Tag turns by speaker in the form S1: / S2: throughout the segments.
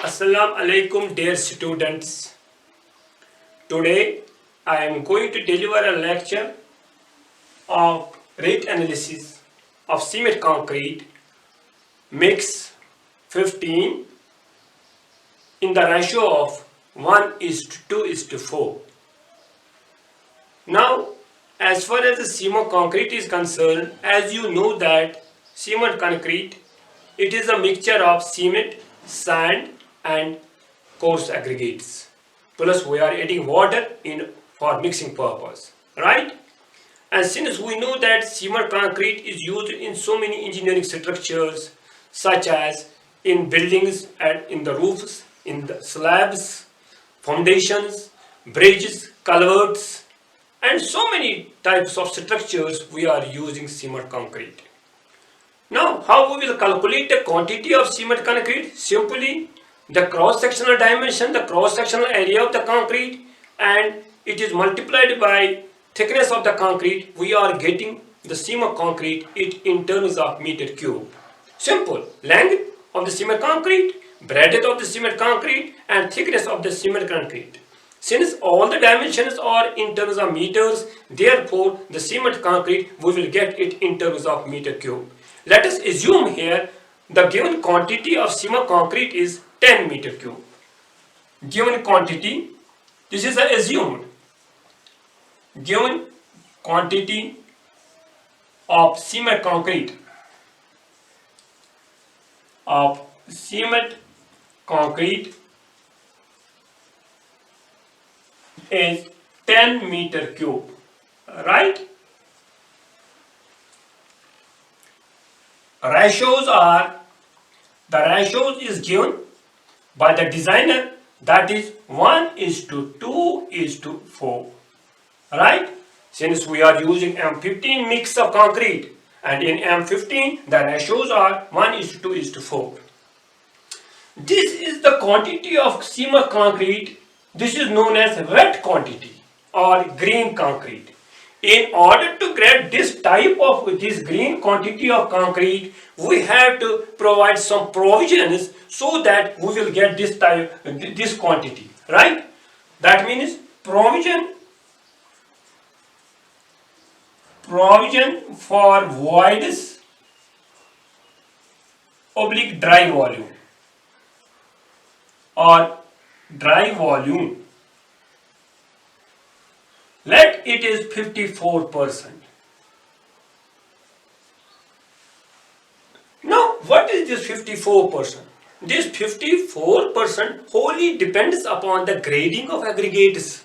S1: Assalamu alaikum, dear students. Today I am going to deliver a lecture of rate analysis of cement concrete mix 15 in the ratio of 1:2:4. Now, as far as the cement concrete is concerned, as you know that cement concrete, it is a mixture of cement, sand and coarse aggregates. Plus we are adding water in for mixing purpose, right? And since we know that cement concrete is used in so many engineering structures such as in buildings and in the roofs, in the slabs, foundations, bridges, culverts, and so many types of structures we are using cement concrete. Now, how we will calculate the quantity of cement concrete? Simply the cross-sectional dimension, the cross-sectional area of the concrete, and it is multiplied by thickness of the concrete. We are getting the cement concrete it in terms of meter cube. Simple. Length of the cement concrete, breadth of the cement concrete, and thickness of the cement concrete. Since all the dimensions are in terms of meters, therefore the cement concrete we will get it in terms of meter cube. Let us assume here the given quantity of cement concrete is 10 meter cube. Given quantity, this is assumed. Given quantity of cement concrete is 10 meter cube, right? The ratios is given by the designer, that is 1:2:4, right? Since we are using M15 mix of concrete, and in M15 the ratios are 1:2:4. This is the quantity of cement concrete. This is known as wet quantity or green concrete. In order to get this type of this green quantity of concrete, we have to provide some provisions so that we will get this type, this quantity, right? That means provision for voids oblique dry volume or dry volume. Let it is 54%. Now, what is this 54%? This 54% wholly depends upon the grading of aggregates,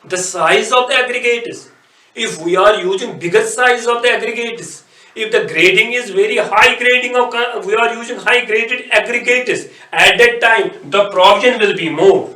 S1: the size of the aggregates. If we are using bigger size of the aggregates, if the grading is very high grading of, we are using high graded aggregates, at that time the provision will be more.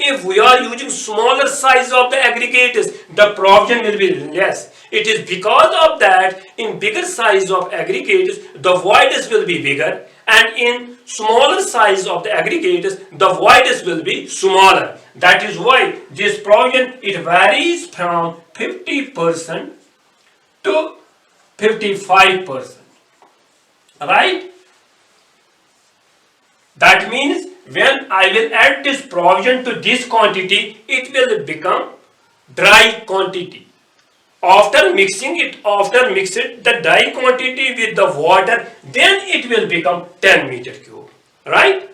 S1: If we are using smaller size of the aggregates, the provision will be less. It is because of that in bigger size of aggregates, the voids will be bigger, and in smaller size of the aggregates, the voids will be smaller. That is why this provision, it varies from 50% to 55%. Right? That means when I will add this provision to this quantity, it will become dry quantity. After mixing the dry quantity with the water, then it will become 10 meter cube, right?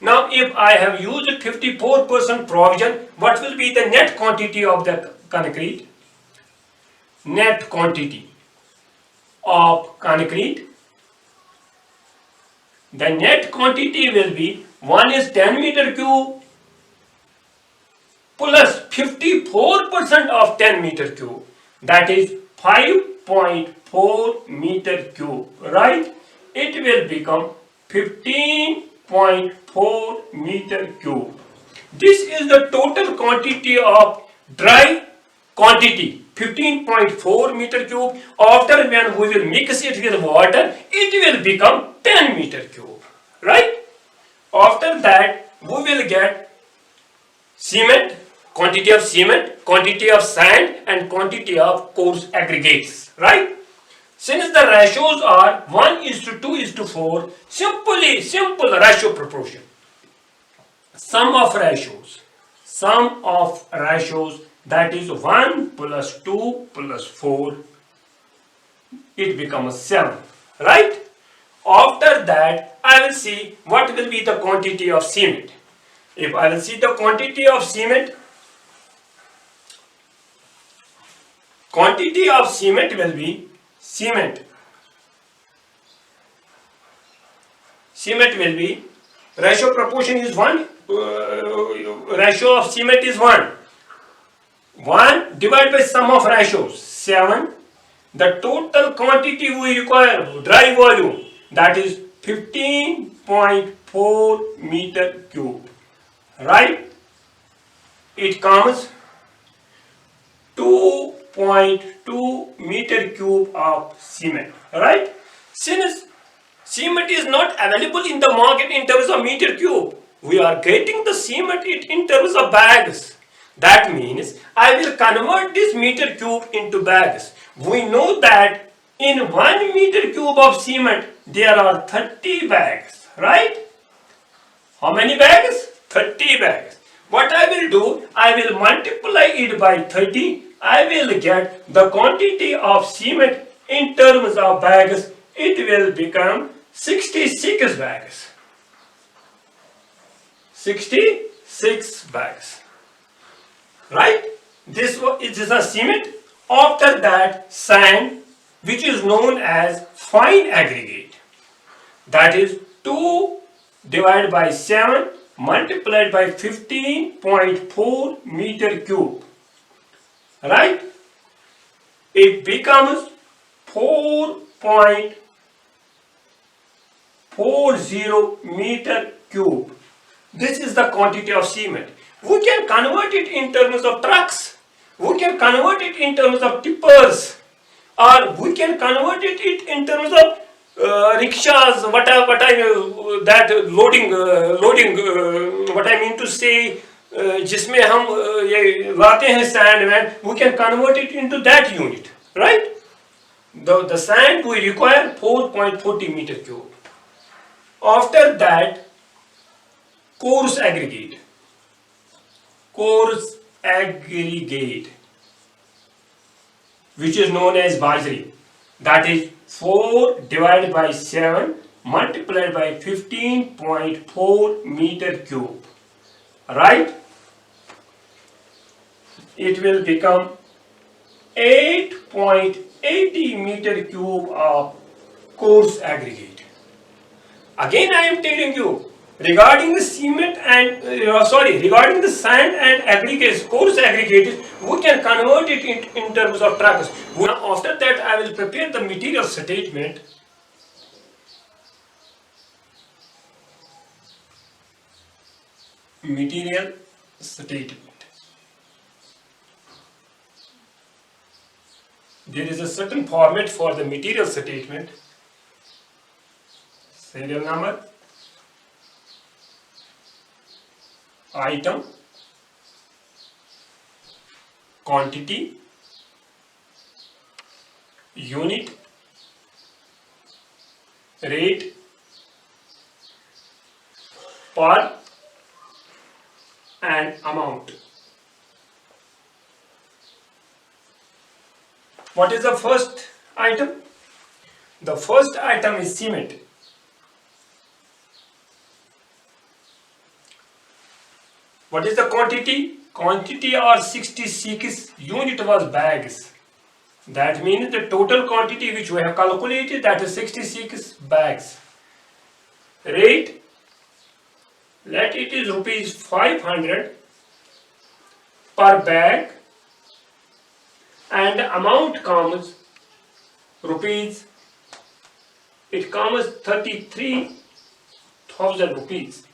S1: Now, if I have used 54% provision, what will be the net quantity of the concrete? Net quantity of concrete. The net quantity will be 1 is 10 meter cube plus 54% of 10 meter cube, that is 5.4 meter cube, right? It will become 15.4 meter cube. This is the total quantity of dry quantity, 15.4 meter cube. After when we will mix it with water, it will become 10 meter cube, right? After that, we will get cement, quantity of cement, quantity of sand, and quantity of coarse aggregates, right? Since the ratios are 1:2:4, simple ratio proportion. sum of ratios. Sum of ratios, that is 1 plus 2 plus 4, it becomes 7, right? After that, I will see what will be the quantity of cement. If I will see the quantity of cement will be cement will be ratio proportion is 1, ratio of cement is 1 divided by sum of ratios 7. The total quantity we require, dry volume, that is 15.4 meter cube, right? It comes 2.2 meter cube of cement, right? Since cement is not available in the market in terms of meter cube, we are getting the cement in terms of bags. That means I will convert this meter cube into bags. We know that in 1 meter cube of cement there are 30 bags, right? How many bags? 30 bags. What I will do, I will multiply it by 30. I will get the quantity of cement in terms of bags. It will become 66 bags. 66 bags. Right? This is a cement. After that, sand, which is known as fine aggregate. That is 2 divided by 7 multiplied by 15.4 meter cube. Right? It becomes 4.40 meter cube. This is the quantity of cement. We can convert it in terms of trucks. We can convert it in terms of tippers, or we can convert it in terms of rickshaws. What I that loading what I mean to say, जिसमें हम ये लाते हैं sand में, we can convert it into that unit, right? The sand we require 4.40 meter cube. After that, coarse aggregate, which is known as bajri, that is 4 divided by 7 multiplied by 15.4 meter cube, right? It will become 8.80 meter cube of coarse aggregate. Again I am telling you, regarding the cement and regarding the sand and aggregates, coarse aggregates, we can convert it in terms of trucks. After that, I will prepare the material statement. Material statement. There is a certain format for the material statement. Serial number, item, quantity, unit, rate, per, and amount. What is the first item? The first item is cement. What is the quantity? Quantity are 66, unit was bags. That means the total quantity which we have calculated, that is 66 bags. Rate, let it is rupees 500 per bag, and amount comes rupees, it comes 33,000 rupees.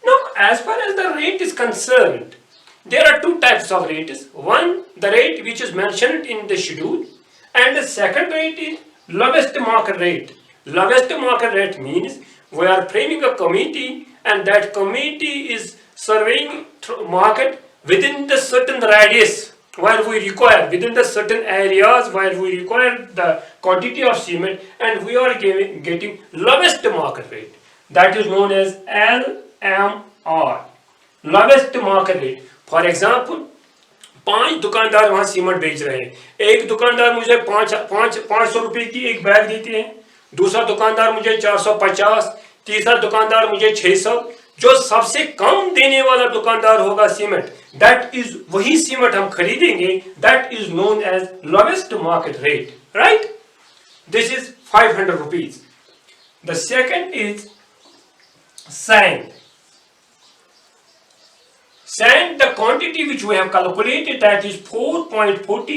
S1: Now, as far as the rate is concerned, there are two types of rates. One, the rate which is mentioned in the schedule, and the second rate is lowest market rate. Lowest market rate means we are framing a committee, and that committee is surveying market within the certain radius where we require, within the certain areas where we require the quantity of cement, and we are getting lowest market rate. That is known as LMR, lowest market rate. For example 5 दुकानदार वहां cement बेच रहे हैं। एक दुकानदार मुझे 500 रुपए की एक बैग देते हैं, दूसरा दुकानदार मुझे 450, तीसरा दुकानदार मुझे 600। जो सबसे कम देने वाला दुकानदार होगा सीमेंट, दैट इज वही सीमेंट हम खरीदेंगे, that is known as lowest market rate, right? This is 500 rupees. The second is sand. Sand, the quantity which we have calculated, that is 4.40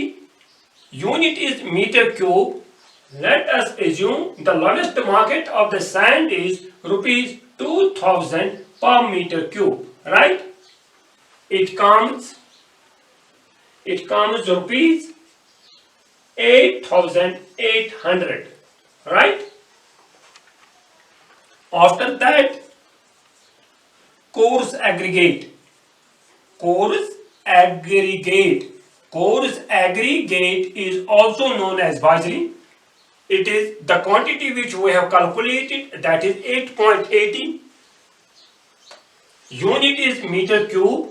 S1: unit is meter cube. Let us assume the lowest market of the sand is rupees 2000 per meter cube, right? It comes rupees 8800, right? After that, coarse aggregate. Coarse aggregate is also known as bajri. It is the quantity which we have calculated, that is 8.80. Unit is meter cube.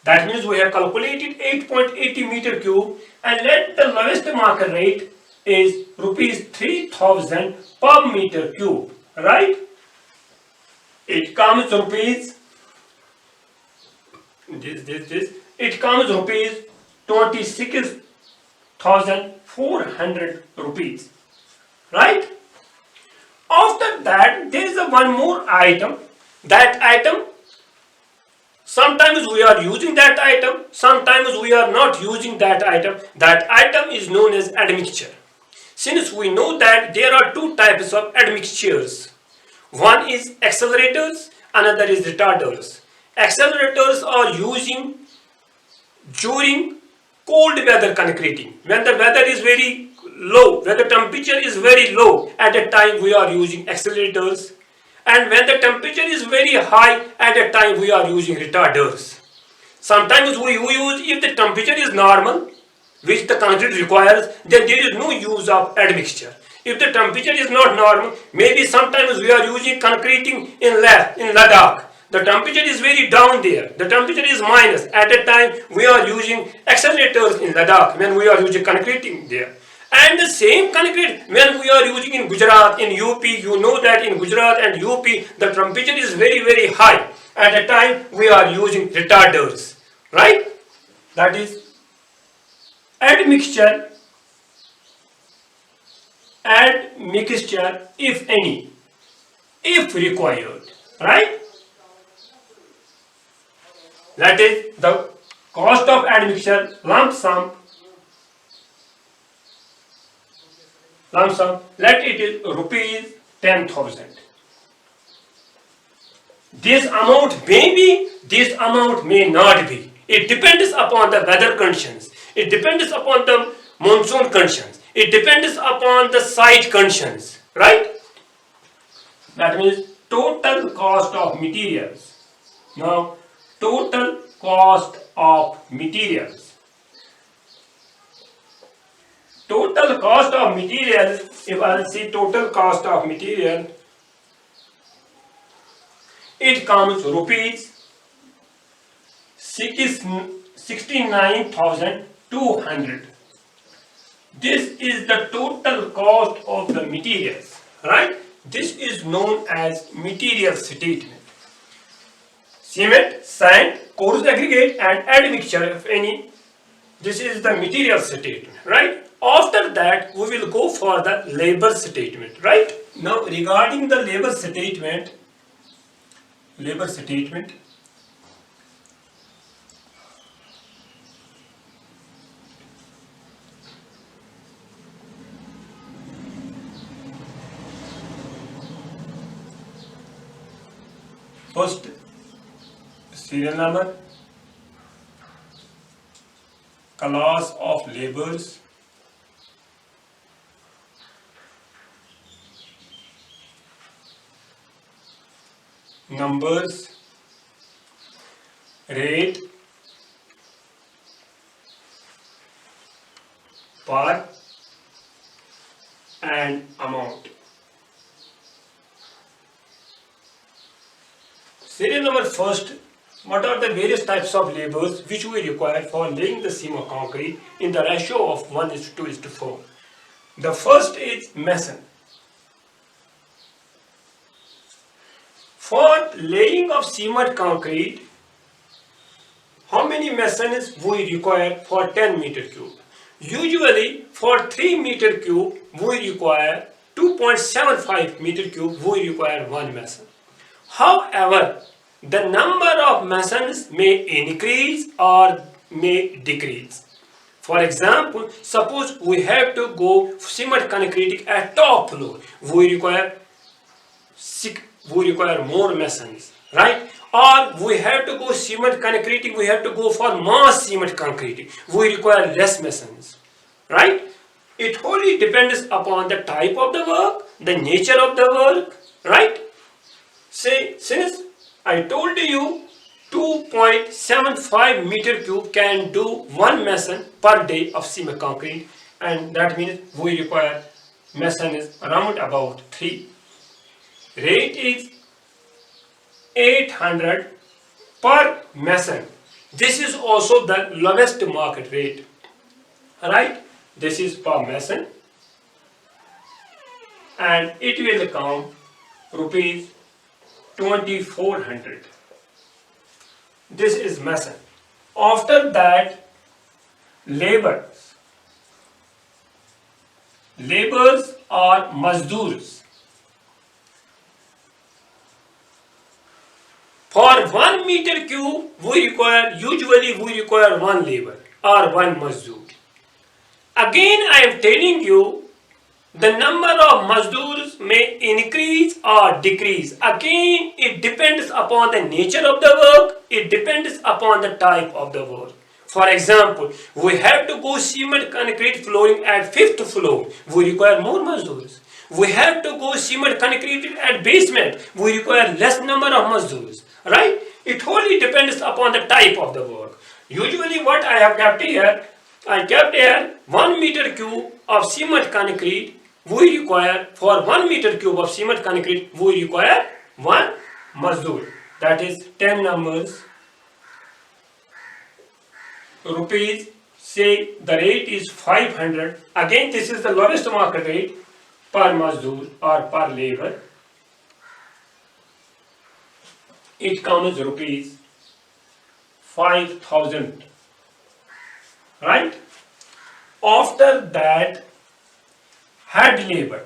S1: That means we have calculated 8.80 meter cube, and let the lowest market rate is rupees 3000 per meter cube, right? It comes rupees it comes rupees 26,400 rupees, right? After that, there is one more item. That item, sometimes we are using that item, sometimes we are not using that item. That item is known as admixture. Since we know that there are two types of admixtures, one is accelerators, another is retarders. Accelerators are using during cold weather concreting. When the weather is very low, when the temperature is very low, at that time we are using accelerators. And when the temperature is very high, at that time we are using retarders. Sometimes we use, if the temperature is normal, which the concrete requires, then there is no use of admixture. If the temperature is not normal, maybe sometimes we are using concreting in Ladakh. The temperature is very down there. The temperature is minus. At that time, we are using accelerators in Ladakh when we are using concreting there. And the same concrete when we are using in Gujarat, in UP, you know that in Gujarat and UP, the temperature is very, very high. At that time, we are using retarders, right? That is admixture if any, if required, right? That is the cost of admixture, lump sum, let it is rupees 10,000. This amount may be, this amount may not be. It depends upon the weather conditions. It depends upon the monsoon conditions. It depends upon the site conditions, right? That means total cost of materials. Now, total cost of materials. Total cost of materials, if I see total cost of material, it comes rupees 69,200. This is the total cost of the materials, right? This is known as material statement. Cement, sand, coarse aggregate and admixture, if any, this is the material statement, right? After that, we will go for the labor statement, right? Now, regarding the labor statement, first serial number, class of labors, numbers, rate, per and amount. Serial number first, what are the various types of labors which we require for laying the seam of concrete in the ratio of 1:2:4? The first is mason. For laying of cement concrete, how many masons we require for 10 meter cube? Usually for 3 meter cube we require 2.75 meter cube we require 1 mason. However, the number of masons may increase or may decrease. For example, suppose we have to go cement concrete at top floor, we require more masons, right? Or we have to go cement concrete, we have to go for mass cement concrete, we require less masons, right? It wholly depends upon the type of the work, the nature of the work, right? Say, since I told you 2.75 meter cube can do 1 mason per day of cement concrete, and that means we require mason is around about 3. Rate is 800 per mason. This is also the lowest market rate, right? This is per mason, and it will come rupees 2400. This is mason. After that, labors or mazdoors. For 1 meter cube, usually we require 1 labor or 1 mazdoor. Again, I am telling you, the number of mazdoors may increase or decrease. Again, it depends upon the nature of the work, it depends upon the type of the work. For example, we have to go cement concrete flooring at 5th floor, we require more mazdoors. We have to go cement concrete at basement, we require less number of mazdoors, right? It wholly depends upon the type of the work. Usually what I have kept here, I kept here 1 meter cube of cement concrete. We require, for 1 meter cube of cement concrete, we require 1 mazdoor. That is 10 numbers, rupees, say the rate is 500. Again, this is the lowest market rate per mazdoor or per labor. It comes rupees 5000, right? After that, head labor.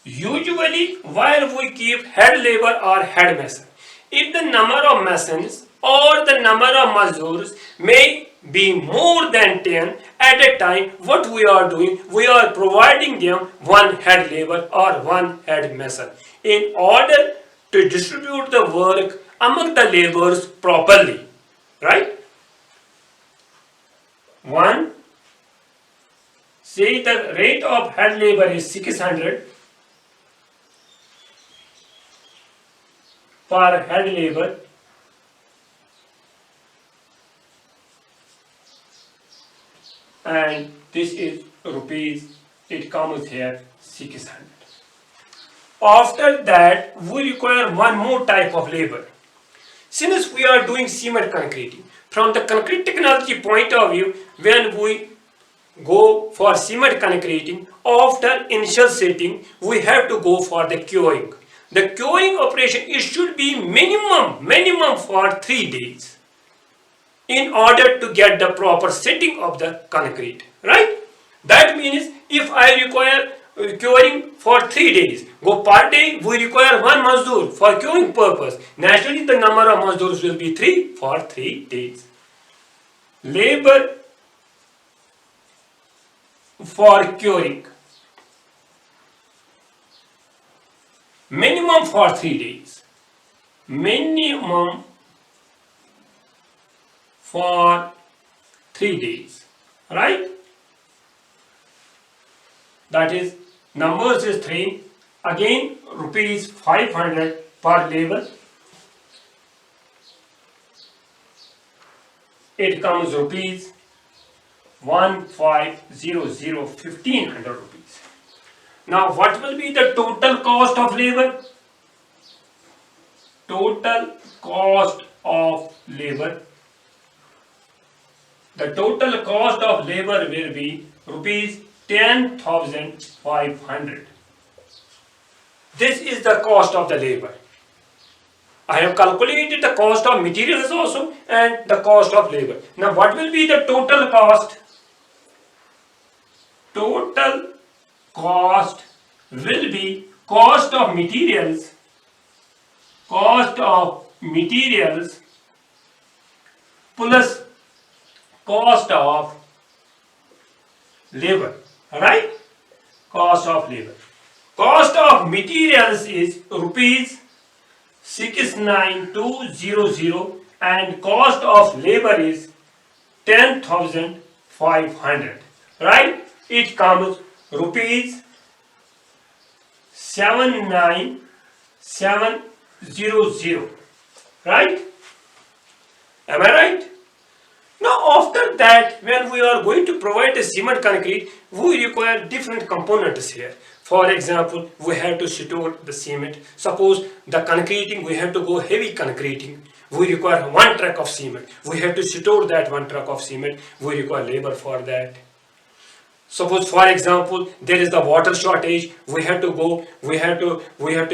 S1: Usually, where we keep head labor or head mason, if the number of masons or the number of mazdoors may be more than 10 at a time, what we are doing, we are providing them 1 head labor or 1 head mason in order to distribute the work among the laborers properly, right? One, say the rate of head labor is 600 per head labor, and this is rupees, it comes here 600. After that, we require one more type of labor. Since we are doing cement concreting, from the concrete technology point of view, when we go for cement concreting, after initial setting, we have to go for the curing. The curing operation, it should be minimum for 3 days in order to get the proper setting of the concrete, right? That means if I require curing for 3 days, go per day, we require 1 mazdoor for curing purpose. Naturally, the number of mazdoors will be 3 for 3 days. Labor for curing, minimum for 3 days. Minimum for 3 days, right? That is, numbers is 3. Again, rupees 500 per labor. It comes rupees 1500 rupees. Now what will be the total cost of labor? Total cost of labor. The total cost of labor will be rupees 10,500. This is the cost of the labor. I have calculated the cost of materials also and the cost of labor. Now what will be the total cost? Total cost will be cost of materials plus cost of labor, right? Cost of labor. Cost of materials is rupees 69200 and cost of labor is 10,500, right? It comes rupees 79700, right? Am I right? Now after that, when we are going to provide a cement concrete, we require different components here. For example, we have to store the cement. Suppose the concreting, we have to go heavy concreting. We require one truck of cement. We have to store that one truck of cement. We require labor for that. Suppose, for example, there is the water shortage. We have to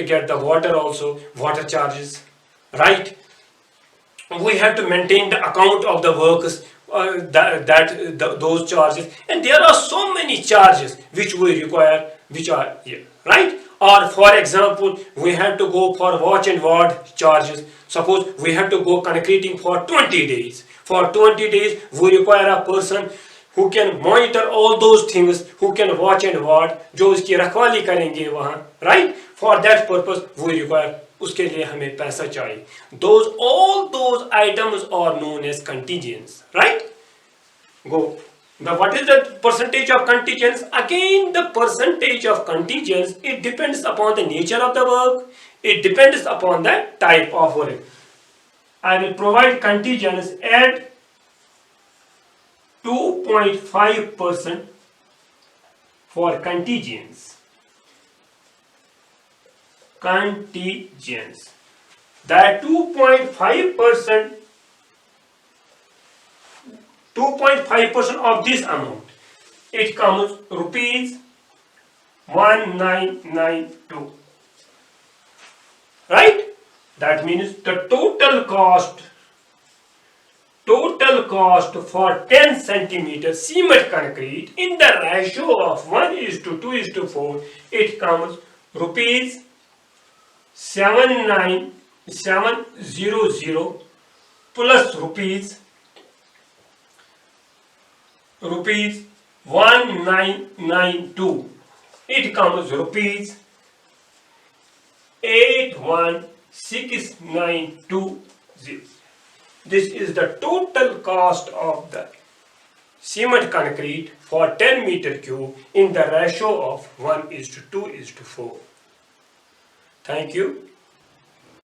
S1: get the water also, water charges, right? We have to maintain the account of the workers, those charges, and there are so many charges which we require, which are here, right? Or for example, we have to go for watch and ward charges. Suppose we have to go concreting for 20 days. For 20 days, we require a person who can monitor all those things, who can watch and ward, जो उसकी रखवाली करेंगे वहाँ, right? For that purpose, we require, उसके लिए हमें पैसा चाहिए. All those items are known as contingents, right? Go. Now what is the percentage of contingents? Again, the percentage of contingents, it depends upon the nature of the work. It depends upon the type of work. I will provide contingents at 2.5% for contingents. That 2.5% of this amount, it comes rupees 1992, right? That means the total cost for 10 centimeter cement concrete in the ratio of 1:2:4, it comes rupees 79700 plus rupees 1992. It comes rupees 81692. This is the total cost of the cement concrete for 10 meter cube in the ratio of 1:2:4. Thank you.